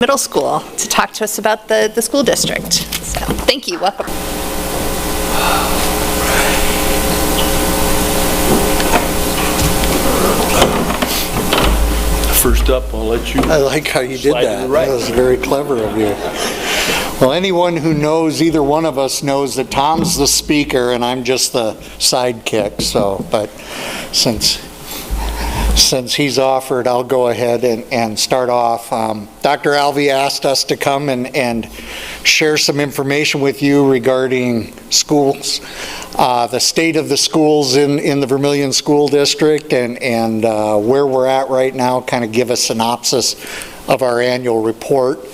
Middle School to talk to us about the school district. So thank you. Welcome. First up, I'll let you. I like how you did that. Right. That was very clever of you. Well, anyone who knows, either one of us knows that Tom's the speaker and I'm just the sidekick. So, but since he's offered, I'll go ahead and start off. Dr. Alvey asked us to come and share some information with you regarding schools, the state of the schools in the Vermillion School District, and where we're at right now, kind of give a synopsis of our annual report.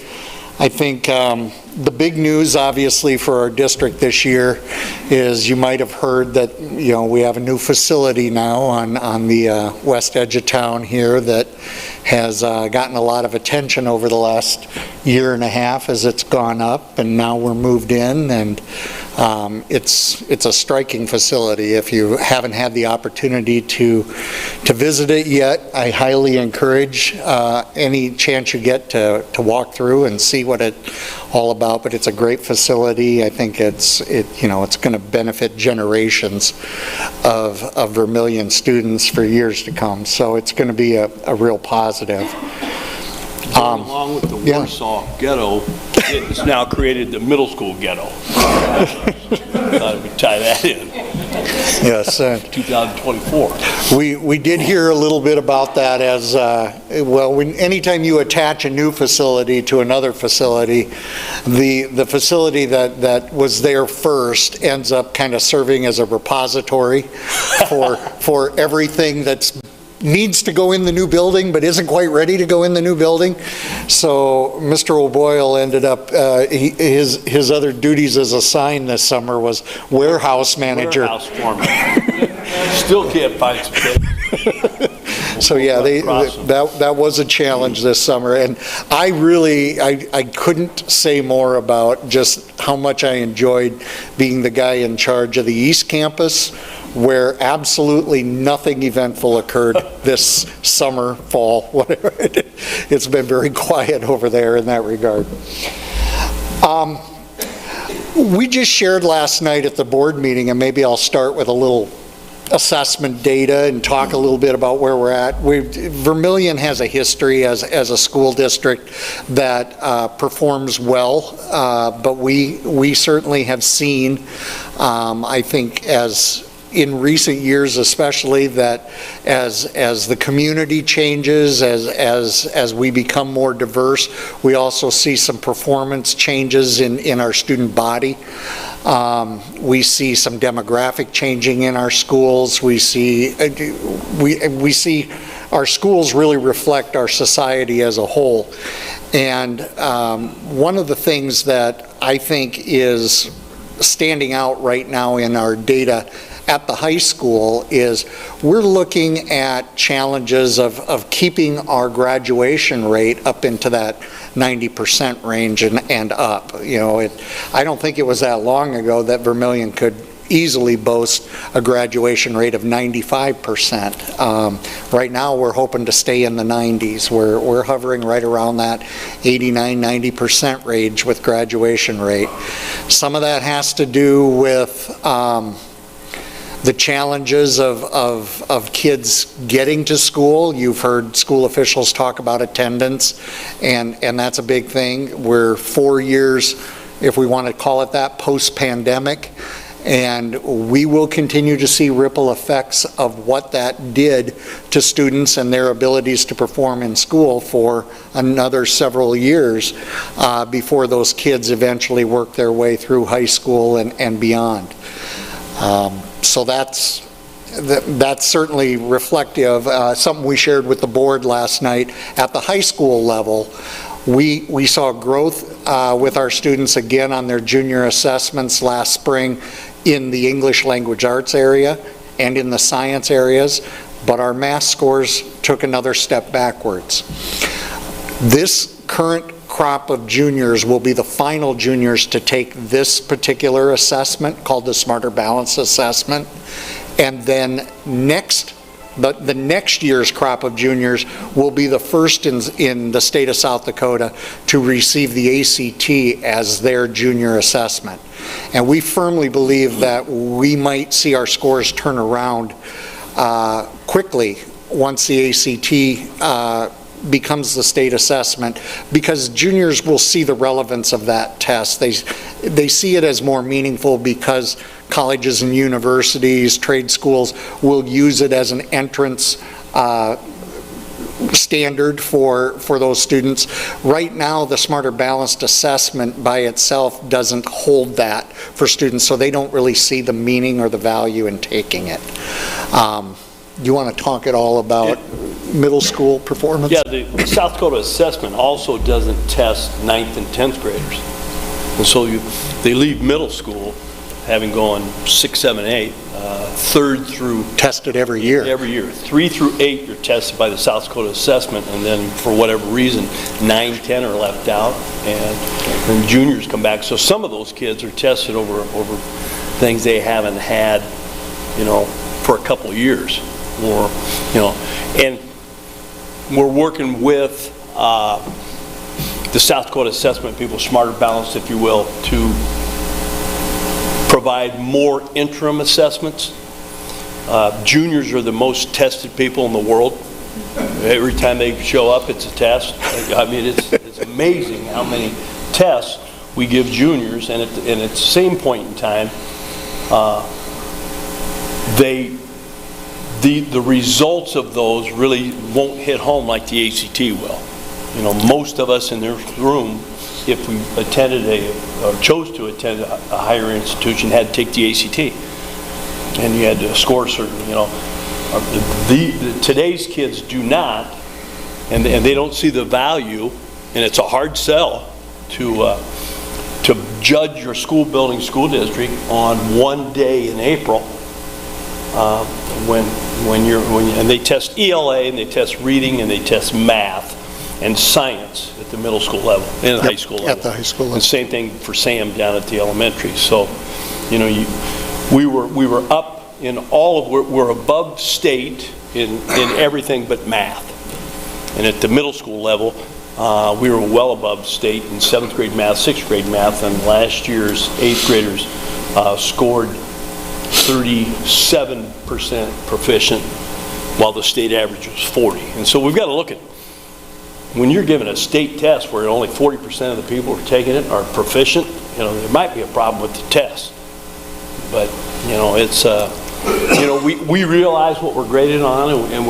I think the big news, obviously, for our district this year is you might have heard that, we have a new facility now on the west edge of town here that has gotten a lot of attention over the last year and a half as it's gone up, and now we're moved in, and it's a striking facility. If you haven't had the opportunity to visit it yet, I highly encourage any chance you get to walk through and see what it's all about. But it's a great facility. I think it's going to benefit generations of Vermillion students for years to come. So it's going to be a real positive. Along with the Warsaw ghetto, it's now created the middle school ghetto. Thought we tie that in. Yes. 2024. We did hear a little bit about that as, anytime you attach a new facility to another facility, the facility that was there first ends up kind of serving as a repository for everything that's needs to go in the new building but isn't quite ready to go in the new building. So Mr. O'Boyle ended up, his other duties as assigned this summer was warehouse manager. Warehouse foreman. Still can't find some things. So yeah, that was a challenge this summer, and I couldn't say more about just how much I enjoyed being the guy in charge of the East Campus, where absolutely nothing eventful occurred this summer, fall, whatever. It's been very quiet over there in that regard. We just shared last night at the board meeting, and maybe I'll start with a little assessment data and talk a little bit about where we're at. Vermillion has a history as a school district that performs well, but we certainly have seen, I think, as in recent years especially, that as the community changes, as we become more diverse, we also see some performance changes in our student body. We see some demographic changing in our schools. We see our schools really reflect our society as a whole. And one of the things that I think is standing out right now in our data at the high school is we're looking at challenges of keeping our graduation rate up into that 90% range and up. I don't think it was that long ago that Vermillion could easily boast a graduation rate of 95%. Right now we're hoping to stay in the 90s. We're hovering right around that 89-90% range with graduation rate. Some of that has to do with the challenges of kids getting to school. You've heard school officials talk about attendance, and that's a big thing. We're 4 years, if we want to call it that, post-pandemic, and we will continue to see ripple effects of what that did to students and their abilities to perform in school for another several years before those kids eventually work their way through high school and beyond. So that's certainly reflective. Something we shared with the board last night at the high school level. We saw growth with our students again on their junior assessments last spring in the English language arts area and in the science areas, but our math scores took another step backwards. This current crop of juniors will be the final juniors to take this particular assessment called the Smarter Balance Assessment, and then next the next year's crop of juniors will be the first in the state of South Dakota to receive the ACT as their junior assessment. And we firmly believe that we might see our scores turn around quickly once the ACT becomes the state assessment, because juniors will see the relevance of that test. They see it as more meaningful because colleges and universities, trade schools will use it as an entrance standard for those students. Right now, the Smarter Balanced Assessment by itself doesn't hold that for students, so they don't really see the meaning or the value in taking it. You want to talk at all about middle school performance? Yeah, the South Dakota assessment also doesn't test 9th and 10th graders. And so they leave middle school having gone 6, 7, 8, 3rd through... Tested every year. Every year. 3 through 8 you're tested by the South Dakota assessment, and then for whatever reason, 9, 10 are left out, and then juniors come back. So some of those kids are tested over things they haven't had, for a couple of years. Or, and we're working with the South Dakota assessment people, Smarter Balanced, if you will, to provide more interim assessments. Juniors are the most tested people in the world. Every time they show up, it's a test. I mean, it's amazing how many tests we give juniors, and at the same point in time, the results of those really won't hit home like the ACT will. Most of us in this room, if we attended or chose to attend a higher institution, had to take the ACT, and you had to score certain. Today's kids do not, and they don't see the value, and it's a hard sell to judge your school building, school district on one day in April. And they test ELA, and they test reading, and they test math and science at the middle school level and the high school level. At the high school level. And same thing for Sam down at the elementary. So, we were up in we're above state in everything but math. And at the middle school level, we were well above state in 7th grade math, 6th grade math, and last year's 8th graders scored 37% proficient, while the state average was 40. And so we've got to look at, when you're given a state test where only 40% of the people who are taking it are proficient, there might be a problem with the test. But, it's, we realize what we're graded on, and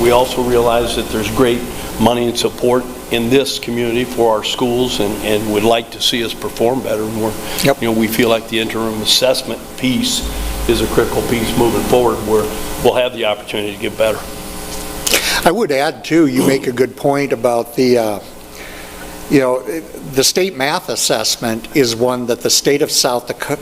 we also realize that there's great money and support in this community for our schools, and would like to see us perform better. And we feel like the interim assessment piece is a critical piece moving forward, where we'll have the opportunity to get better. I would add too, you make a good point about the state math assessment is one that the state of South Dakota,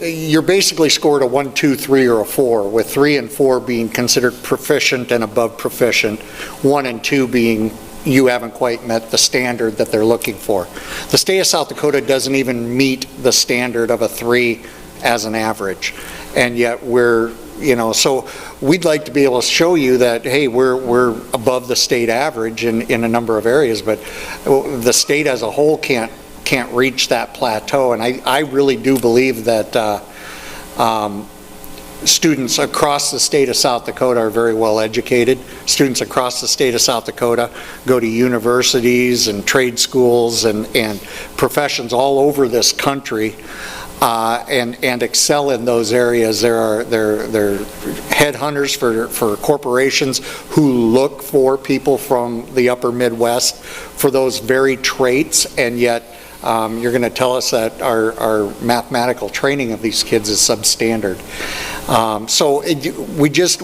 you're basically scored a 1, 2, 3, or a 4, with 3 and 4 being considered proficient and above proficient, 1 and 2 being you haven't quite met the standard that they're looking for. The state of South Dakota doesn't even meet the standard of a 3 as an average, and yet we're, so we'd like to be able to show you that, hey, we're above the state average in a number of areas, but the state as a whole can't reach that plateau. And I really do believe that students across the state of South Dakota are very well educated. Students across the state of South Dakota go to universities and trade schools and professions all over this country. And excel in those areas. They're headhunters for corporations who look for people from the upper Midwest for those very traits, and yet you're going to tell us that our mathematical training of these kids is substandard. So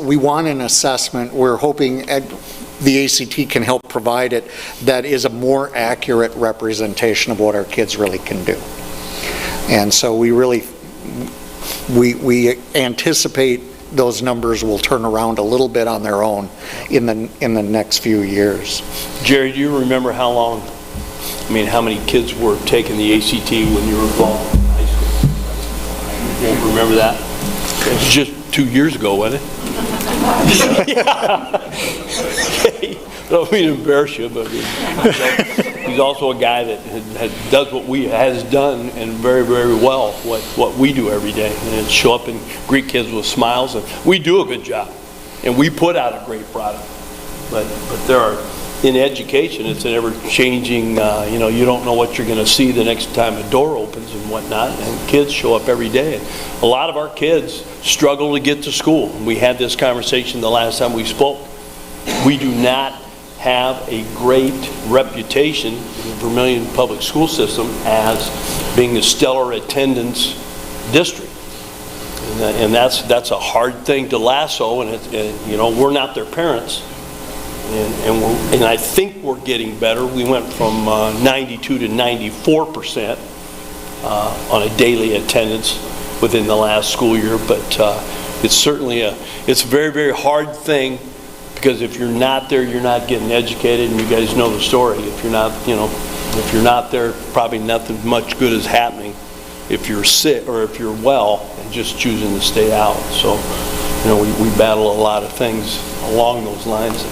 we want an assessment. We're hoping the ACT can help provide it that is a more accurate representation of what our kids really can do. And so we anticipate those numbers will turn around a little bit on their own in the next few years. Jerry, do you remember how many kids were taking the ACT when you were involved in high school? You won't remember that? It was just 2 years ago, wasn't it? I don't mean to embarrass you, but he's also a guy that does what has done and very, very well what we do every day. And it's show up and greet kids with smiles, and we do a good job, and we put out a great product. But there are, in education, it's an ever-changing, you don't know what you're going to see the next time a door opens and whatnot, and kids show up every day. And a lot of our kids struggle to get to school. We had this conversation the last time we spoke. We do not have a great reputation in the Vermillion public school system as being a stellar attendance district. And that's a hard thing to lasso, and we're not their parents. And I think we're getting better. We went from 92 to 94% on a daily attendance within the last school year, but it's certainly it's a very, very hard thing, because if you're not there, you're not getting educated, and you guys know the story. If you're not there, probably nothing much good is happening if you're sick or if you're well and just choosing to stay out. So, we battle a lot of things along those lines.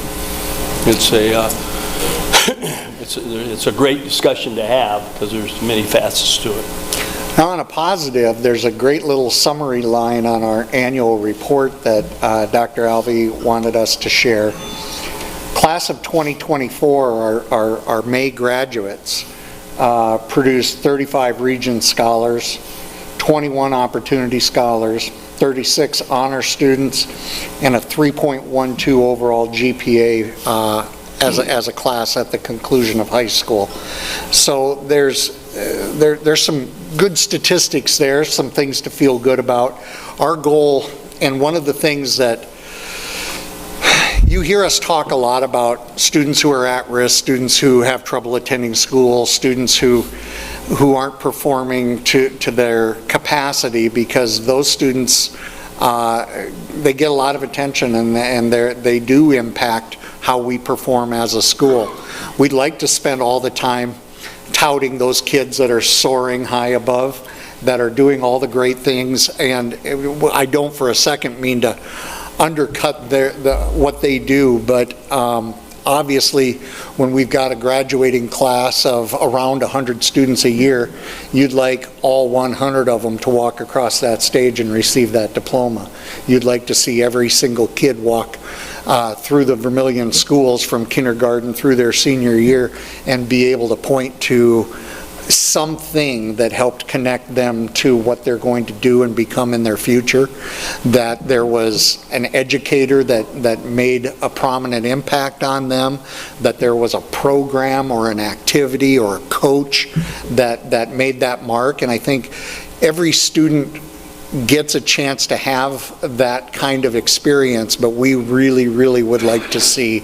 It's a great discussion to have, because there's many facets to it. Now, on a positive, there's a great little summary line on our annual report that Dr. Alvey wanted us to share. Class of 2024, our May graduates, produced 35 Region Scholars, 21 Opportunity Scholars, 36 honor students, and a 3.12 overall GPA as a class at the conclusion of high school. So there's some good statistics there, some things to feel good about. Our goal, and one of the things that you hear us talk a lot about, students who are at risk, students who have trouble attending school, students who aren't performing to their capacity, because those students, they get a lot of attention, and they do impact how we perform as a school. We'd like to spend all the time touting those kids that are soaring high above, that are doing all the great things, and I don't for a second mean to undercut what they do, but obviously when we've got a graduating class of around 100 students a year, you'd like all 100 of them to walk across that stage and receive that diploma. You'd like to see every single kid walk through the Vermillion schools from kindergarten through their senior year and be able to point to something that helped connect them to what they're going to do and become in their future, that there was an educator that made a prominent impact on them, that there was a program or an activity or a coach that made that mark. And I think every student gets a chance to have that kind of experience, but we really, really would like to see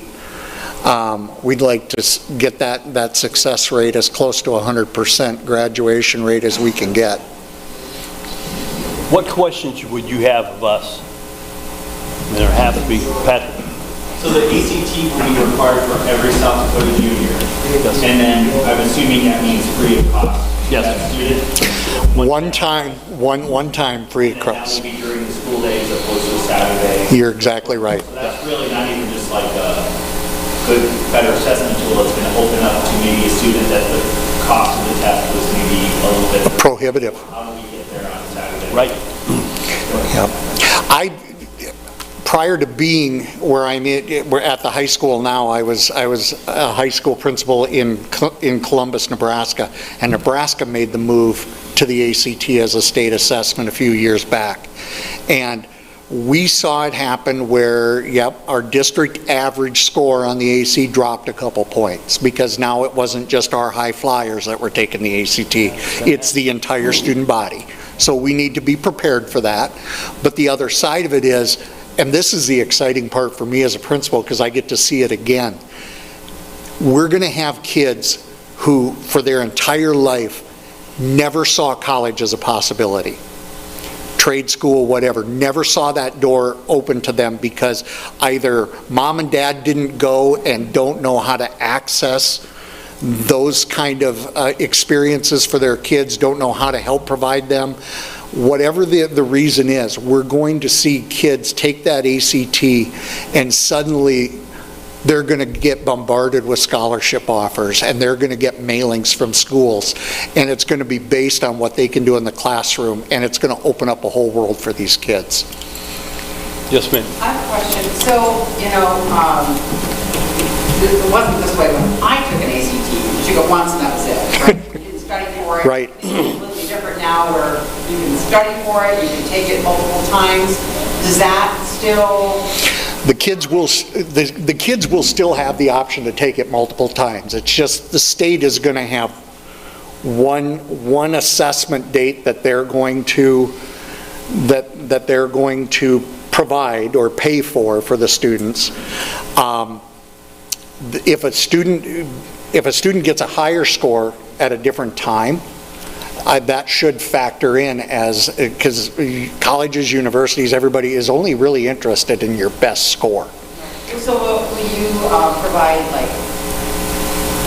we'd like to get that success rate as close to 100% graduation rate as we can get. What questions would you have of us? There have to be. Patrick. So the ACT will be required for every South Dakota junior. Yes. And then I'm assuming that means free of cost. Yes. One time free of cost. And that will be during the school day as opposed to a Saturday. You're exactly right. So that's really not even just like a good, better assessment tool that's going to open up to maybe a student that the cost of the test was maybe a little bit prohibitive. How do we get there on a Saturday? Right. Yep. Prior to being where we're at the high school now, I was a high school principal in Columbus, Nebraska, and Nebraska made the move to the ACT as a state assessment a few years back. And we saw it happen where, our district average score on the AC dropped a couple points, because now it wasn't just our high flyers that were taking the ACT, it's the entire student body. So we need to be prepared for that. But the other side of it is, and this is the exciting part for me as a principal, because I get to see it again, we're going to have kids who, for their entire life, never saw college as a possibility. Trade school, whatever, never saw that door open to them because either mom and dad didn't go and don't know how to access those kind of experiences for their kids, don't know how to help provide them. whatever the reason is, we're going to see kids take that ACT and suddenly they're going to get bombarded with scholarship offers, and they're going to get mailings from schools, and it's going to be based on what they can do in the classroom, and it's going to open up a whole world for these kids. Yes, ma'am. I have a question. So, it wasn't this way when I took an ACT. You took it once and that was it, right? You didn't study for it. Right. It's completely different now where you can study for it, you can take it multiple times. Does that still... The kids will still have the option to take it multiple times. It's just the state is going to have one assessment date that they're going to provide or pay for the students. If a student gets a higher score at a different time, that should factor in because colleges, universities, everybody is only really interested in your best score. So will you provide like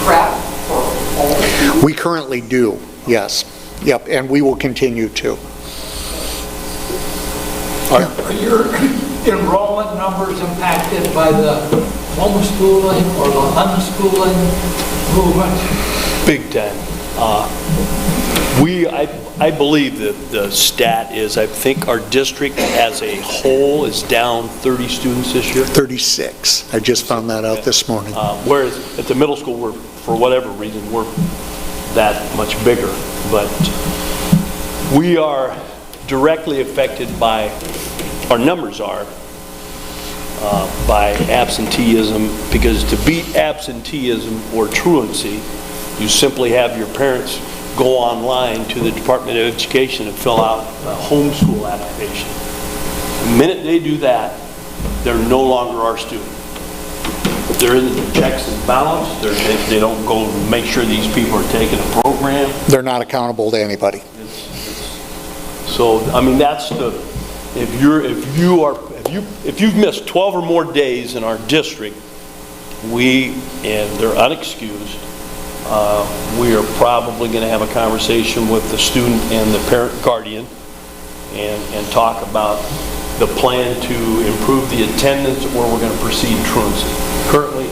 prep for all? We currently do, yes. Yep, and we will continue to. Are your enrollment numbers impacted by the homeschooling or the unschooling movement? Big time. I believe that the stat is, I think our district as a whole is down 30 students this year. 36. I just found that out this morning. Whereas at the middle school, for whatever reason, we're that much bigger. But we are directly affected by, our numbers are, by absenteeism, because to beat absenteeism or truancy, you simply have your parents go online to the Department of Education and fill out a homeschool application. The minute they do that, they're no longer our student. There isn't checks and balance. They don't go and make sure these people are taking a program. They're not accountable to anybody. So, I mean, that's the, if you've missed 12 or more days in our district, and they're unexcused, we are probably going to have a conversation with the student and the parent guardian and talk about the plan to improve the attendance, or we're going to proceed truancy. Currently,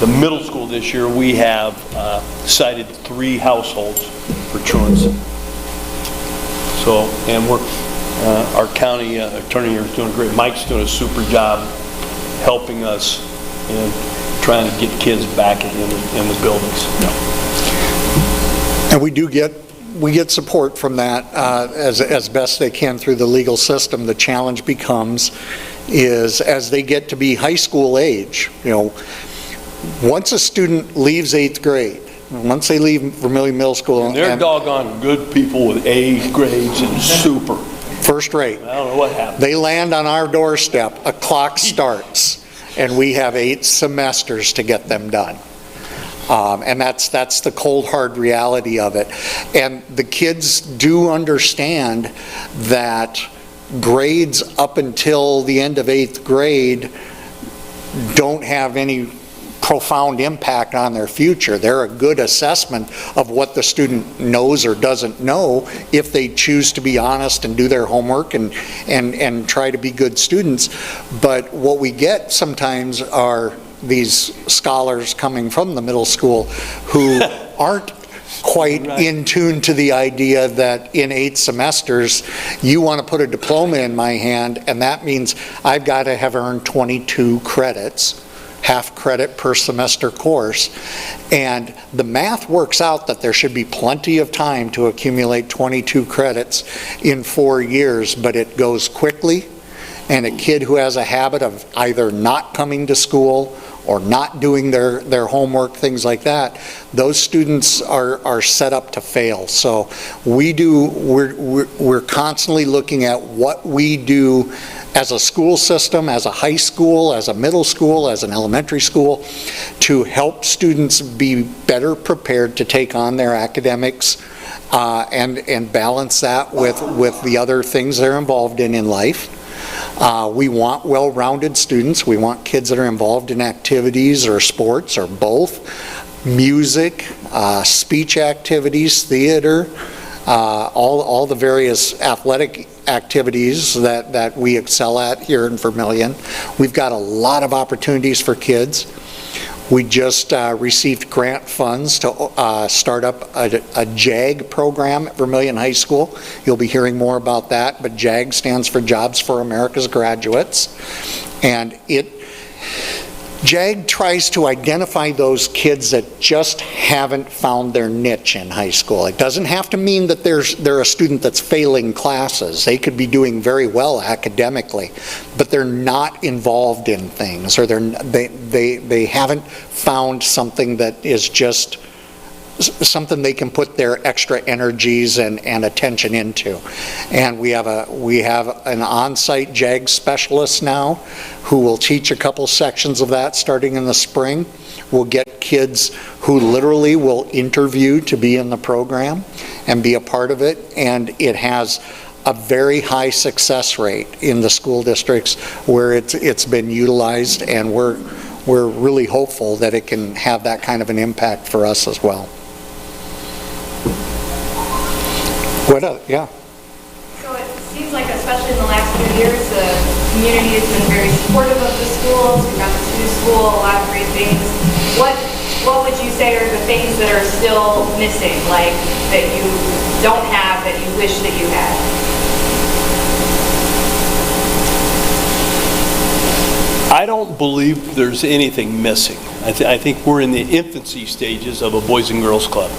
the middle school this year, we have cited 3 households for truancy. So, and our county attorney here is doing great. Mike's doing a super job helping us in trying to get kids back in the buildings. And we get support from that as best they can through the legal system. The challenge becomes is as they get to be high school age, once a student leaves 8th grade, once they leave Vermillion Middle School, and they're doggone good people with A grades and super. First rate. I don't know what happened. They land on our doorstep, a clock starts, and we have 8 semesters to get them done. And that's the cold, hard reality of it. And the kids do understand that grades up until the end of 8th grade don't have any profound impact on their future. They're a good assessment of what the student knows or doesn't know if they choose to be honest and do their homework and try to be good students. But what we get sometimes are these scholars coming from the middle school who aren't quite in tune to the idea that in 8 semesters you want to put a diploma in my hand, and that means I've got to have earned 22 credits, half credit per semester course, and the math works out that there should be plenty of time to accumulate 22 credits in 4 years, but it goes quickly, and a kid who has a habit of either not coming to school or not doing their homework, things like that, those students are set up to fail. So we're constantly looking at what we do as a school system, as a high school, as a middle school, as an elementary school, to help students be better prepared to take on their academics and balance that with the other things they're involved in life. We want well-rounded students. We want kids that are involved in activities or sports or both, music, speech activities, theater, all the various athletic activities that we excel at here in Vermillion. We've got a lot of opportunities for kids. We just received grant funds to start up a JAG program at Vermillion High School. You'll be hearing more about that, but JAG stands for Jobs for America's Graduates. And JAG tries to identify those kids that just haven't found their niche in high school. It doesn't have to mean that they're a student that's failing classes. They could be doing very well academically, but they're not involved in things, or they haven't found something that is just something they can put their extra energies and attention into. And we have an on-site JAG specialist now who will teach a couple sections of that starting in the spring. We'll get kids who literally will interview to be in the program and be a part of it, and it has a very high success rate in the school districts where it's been utilized, and we're really hopeful that it can have that kind of an impact for us as well. Yeah. So it seems like, especially in the last few years, the community has been very supportive of the schools. We've got this new school, a lot of great things. What would you say are the things that are still missing, like that you don't have that you wish that you had? I don't believe there's anything missing. I think we're in the infancy stages of a Boys and Girls Club.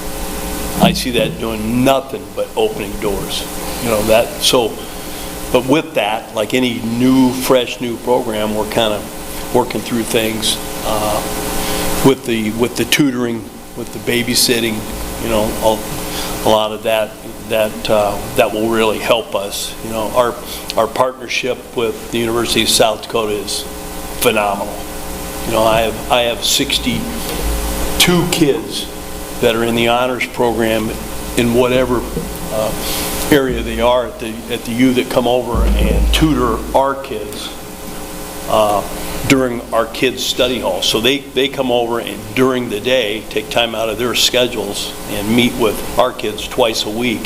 I see that doing nothing but opening doors, but with that, like any fresh new program, we're kind of working through things with the tutoring, with the babysitting, a lot of that will really help us. Our partnership with the University of South Dakota is phenomenal. I have 62 kids that are in the honors program in whatever area they are at the U that come over and tutor our kids during our kids' study hall. So they come over and during the day take time out of their schedules and meet with our kids twice a week.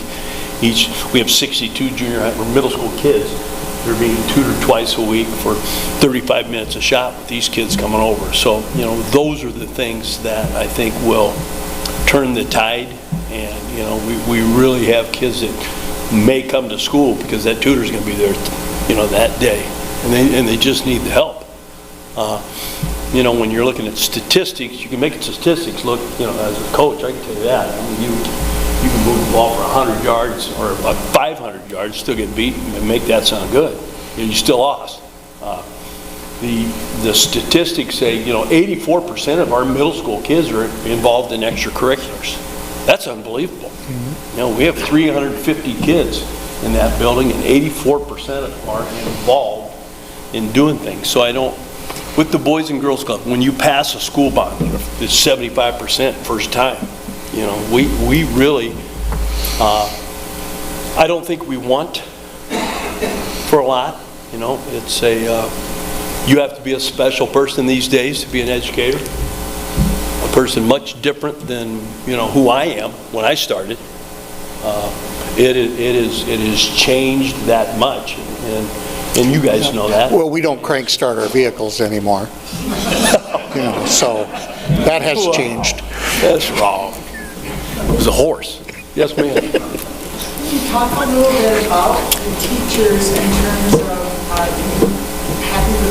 We have 62 junior or middle school kids. They're being tutored twice a week for 35 minutes a shot with these kids coming over. So, those are the things that I think will turn the tide, and we really have kids that may come to school because that tutor's going to be there that day, and they just need the help. When you're looking at statistics, you can make statistics look, as a coach, I can tell you that. I mean, you can move the ball for 100 yards or 500 yards, still get beat, and make that sound good. You still lost. The statistics say, 84% of our middle school kids are involved in extracurriculars. That's unbelievable. Mm-hmm. We have 350 kids in that building, and 84% of them are involved in doing things. So with the Boys and Girls Club, when you pass a school bond, it's 75% first time. We really, I don't think we want for a lot. It's you have to be a special person these days to be an educator. A person much different than, who I am when I started. It has changed that much, and you guys know that. Well, we don't crank start our vehicles anymore. So that has changed. That's wrong. It was a horse. Yes, ma'am. Can you talk a little bit about the teachers in terms of happy with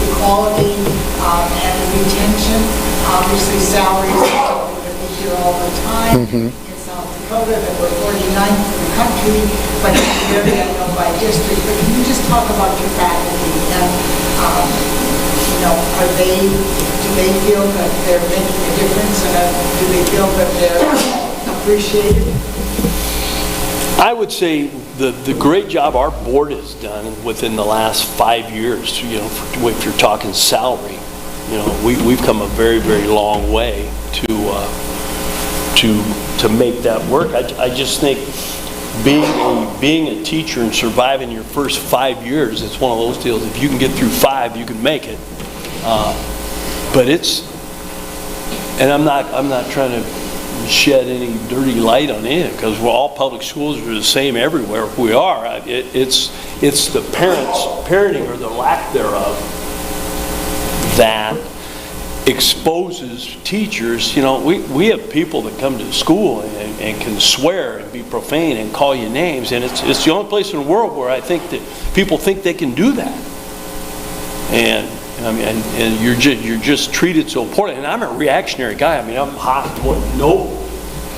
the quality and the retention? Obviously, salaries are something that we hear all the time in South Dakota, that we're 49th in the country, but it's very unknown by district. But can you just talk about your faculty and, do they feel that they're making a difference, and do they feel that they're appreciated? I would say the great job our board has done within the last 5 years, if you're talking salary, we've come a very, very long way to make that work. I just think being a teacher and surviving your first 5 years, it's one of those deals. If you can get through 5, you can make it. But and I'm not trying to shed any dirty light on anything, because we're all public schools are the same everywhere we are. It's the parenting or the lack thereof that exposes teachers. You know, we have people that come to the school and can swear and be profane and call you names, and it's the only place in the world where I think that people think they can do that. And I mean, and you're just treated so poorly. And I'm a reactionary guy. I mean, I'm hot. No,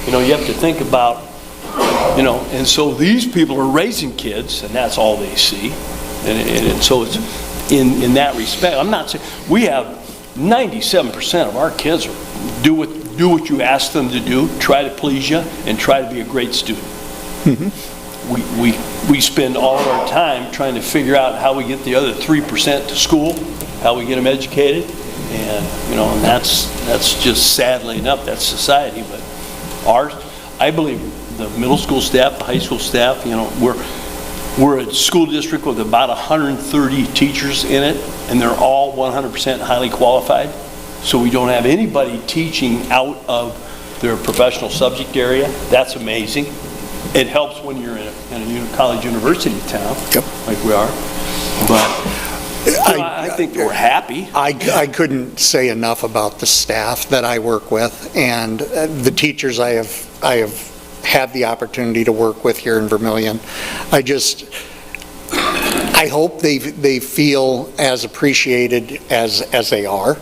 you know, you have to think about, you know. And so these people are raising kids, and that's all they see. And so it's in that respect. I'm not saying we have 97% of our kids do what you ask them to do, try to please you, and try to be a great student. Mm-hmm. We spend all of our time trying to figure out how we get the other 3% to school, how we get them educated, and you know, and that's just sadly enough, that's society. But I believe the middle school staff, the high school staff, you know, we're a school district with about 130 teachers in it, and they're all 100% highly qualified. So we don't have anybody teaching out of their professional subject area. That's amazing. It helps when you're in a college university town, yep, like we are. But I think we're happy. I couldn't say enough about the staff that I work with and the teachers I have had the opportunity to work with here in Vermillion. I hope they feel as appreciated as they are.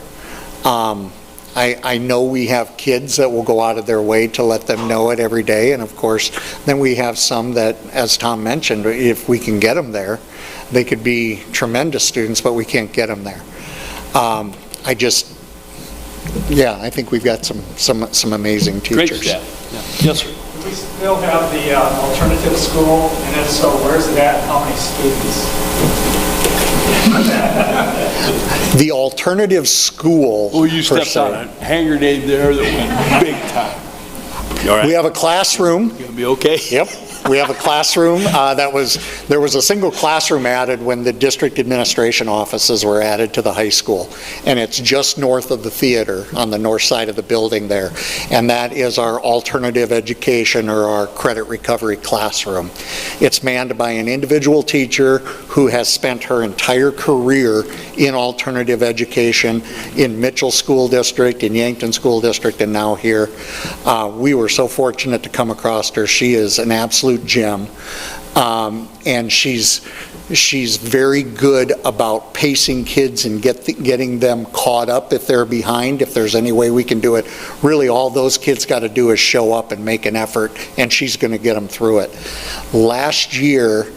I know we have kids that will go out of their way to let them know it every day, and of course then we have some that, as Tom mentioned, if we can get them there, they could be tremendous students, but we can't get them there. I think we've got some amazing teachers. Great staff. Yeah. Yes, sir. Do we still have the alternative school, and if so, where's it at, how many students? The alternative school. Well, you stepped on a hand grenade there that went big time. All right. We have a classroom. You gonna be okay? Yep. We have a classroom. There was a single classroom added when the district administration offices were added to the high school, and it's just north of the theater on the north side of the building there, and that is our alternative education or our credit recovery classroom. It's manned by an individual teacher who has spent her entire career in alternative education in Mitchell School District, in Yankton School District, and now here. We were so fortunate to come across her. She is an absolute gem, and she's very good about pacing kids and getting them caught up if they're behind, if there's any way we can do it. Really, all those kids got to do is show up and make an effort, and she's going to get them through it. Last year,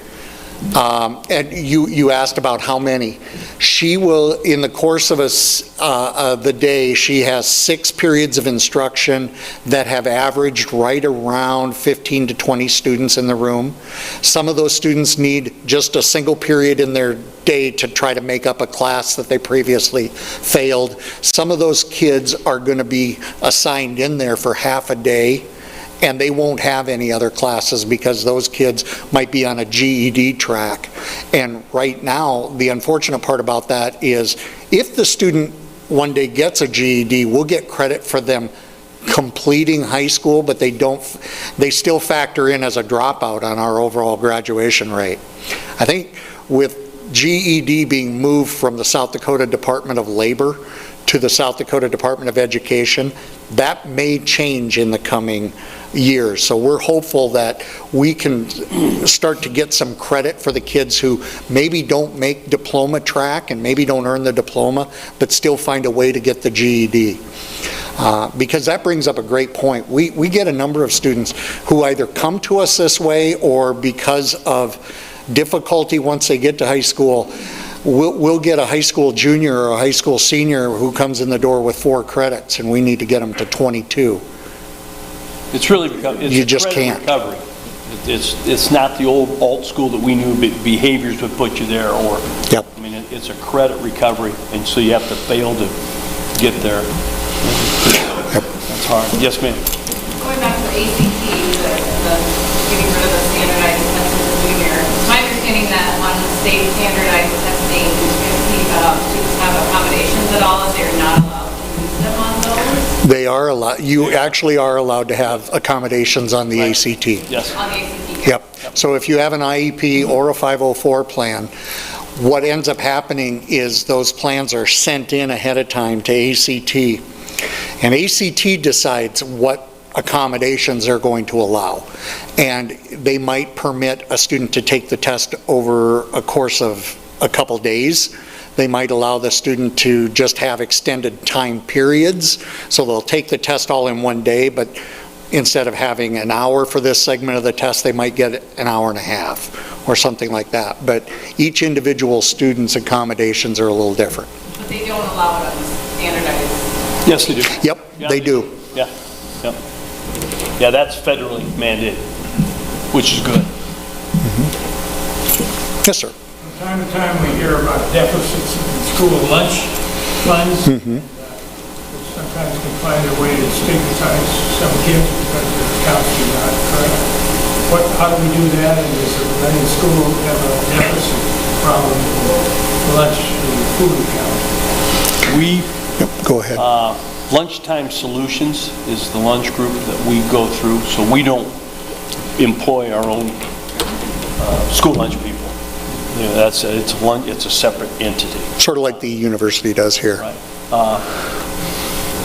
and you asked about how many. She will, in the course of the day, she has 6 periods of instruction that have averaged right around 15 to 20 students in the room. Some of those students need just a single period in their day to try to make up a class that they previously failed. Some of those kids are going to be assigned in there for half a day, and they won't have any other classes because those kids might be on a GED track. And right now, the unfortunate part about that is if the student one day gets a GED, we'll get credit for them completing high school, but they still factor in as a dropout on our overall graduation rate. I think with GED being moved from the South Dakota Department of Labor to the South Dakota Department of Education, that may change in the coming years. So we're hopeful that we can start to get some credit for the kids who maybe don't make diploma track and maybe don't earn the diploma, but still find a way to get the GED. Because that brings up a great point. We get a number of students who either come to us this way or because of difficulty once they get to high school, we'll get a high school junior or a high school senior who comes in the door with 4 credits, and we need to get them to 22. It's really become, it's you a just credit can't. recovery. It's not the old alt school that we knew behaviors would put you there, or, yep. I mean, it's a credit recovery, and so you have to fail to get there. Yep. That's hard. Yes, ma'am. Going back to the ACT, the getting rid of the standardized tests as a junior, it's my understanding that on the state standardized testing, students have accommodations at all, if they're not allowed to use them on those. They are allowed, you actually are allowed to have accommodations on the ACT. Yes. On the ACT? Yep. So if you have an IEP or a 504 plan, what ends up happening is those plans are sent in ahead of time to ACT, and ACT decides what accommodations they're going to allow. And they might permit a student to take the test over a course of a couple days. They might allow the student to just have extended time periods, so they'll take the test all in one day, but instead of having an hour for this segment of the test, they might get an hour and a half or something like that. But each individual student's accommodations are a little different. But they don't allow it on the standardized? Yes, they do. Yep, Yeah, they do. Yeah, yeah. Yeah, that's federally mandated, which is good. Yes, sir. From time to time, we hear about deficits in school lunch funds. Which sometimes can find a way to stigmatize some kids because their accounts are not correct. How do we do that? And does any school have a deficit problem with lunch and food account? We, Yep, go ahead. Lunchtime Solutions is the lunch group that we go through, so we don't employ our own school lunch people. You know, it's a separate entity. Sort of like the university does here. Right.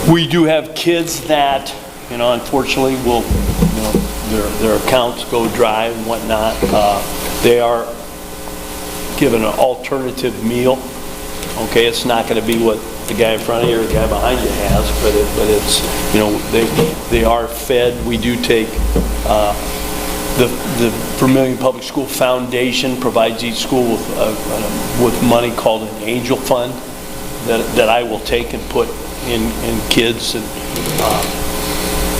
We do have kids that, you know, unfortunately will, you know, their accounts go dry and whatnot. They are given an alternative meal. Okay, it's not going to be what the guy in front of you or the guy behind you has, but it's, you know, they are fed. We do take the Vermillion Public School Foundation provides each school with money called an angel fund that I will take and put in kids and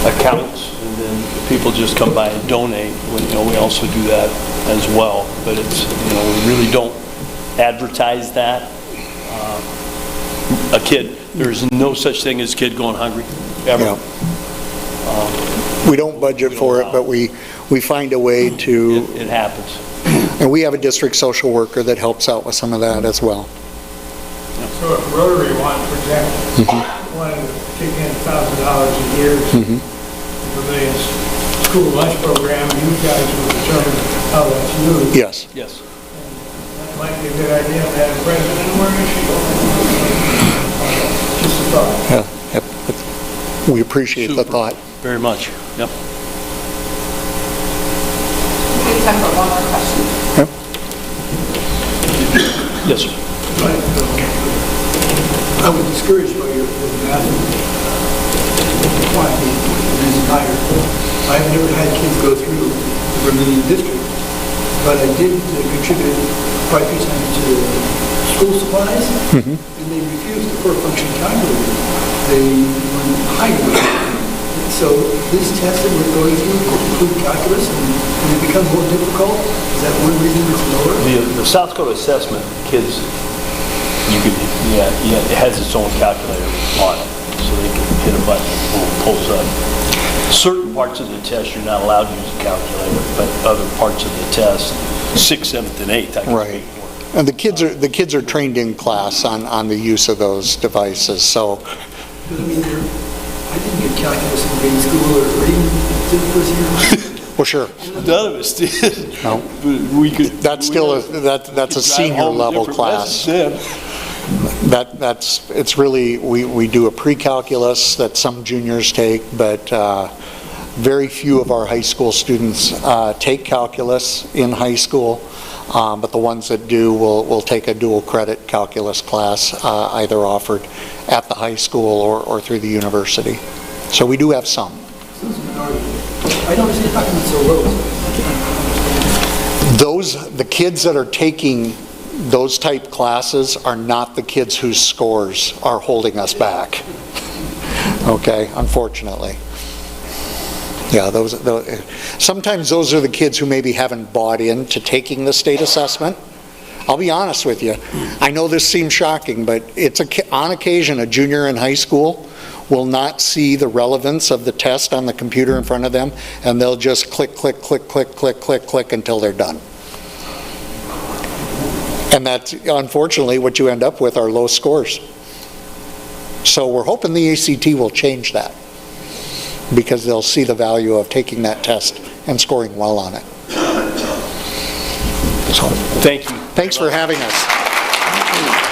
accounts, and then people just come by and donate. You know, we also do that as well, but it's, you know, we really don't advertise that. A kid, there's no such thing as a kid going hungry, ever. Yeah. We don't budget for it, but we find a way to, It happens. and we have a district social worker that helps out with some of that as well. So if Rotary wanted, for example, wanted to kick in $1,000 a year to the Vermillion's school lunch program, you guys will determine how that's used. Yes. Yes. That might be a good idea, Madam President, where is she going? Just a thought. Yeah, yep. We appreciate the Super. thought. Very much. Yep. We have time for one more question. Yes, sir. I was discouraged by your math quantity is higher. I've never had kids go through the Vermillion district, but I did contribute quite a few times to school supplies, and they refused the per function calculator. They were higher. So this test that we're going through will include calculus, and when it becomes more difficult, is that one reason it's lower? The South Dakota assessment, kids, it has its own calculator on it, so they can hit a button and it pulls up. Certain parts of the test you're not allowed to use a calculator, but other parts of the test, 6th, 7th, and 8th, I can Right. speak for. And the kids are trained in class on the use of those devices, so, Because I mean, I didn't get calculus in grade school or even the first year. well, sure. None of us did. No. But we could. That's still that's a senior level class. It's really, we do a pre-calculus that some juniors take, but very few of our high school students take calculus in high school, but the ones that do will take a dual credit calculus class, either offered at the high school or through the university. So we do have some. I don't understand how come it's so low. The kids that are taking those type classes are not the kids whose scores are holding us back. Okay, unfortunately. Yeah, sometimes those are the kids who maybe haven't bought into taking the state assessment. I'll be honest with you. I know this seems shocking, but on occasion a junior in high school will not see the relevance of the test on the computer in front of them, and they'll just click, click, click, click, click, click, click until they're done. And that's unfortunately what you end up with are low scores. So we're hoping the ACT will change that, because they'll see the value of taking that test and scoring well on it. So, Thank you. thanks for having us.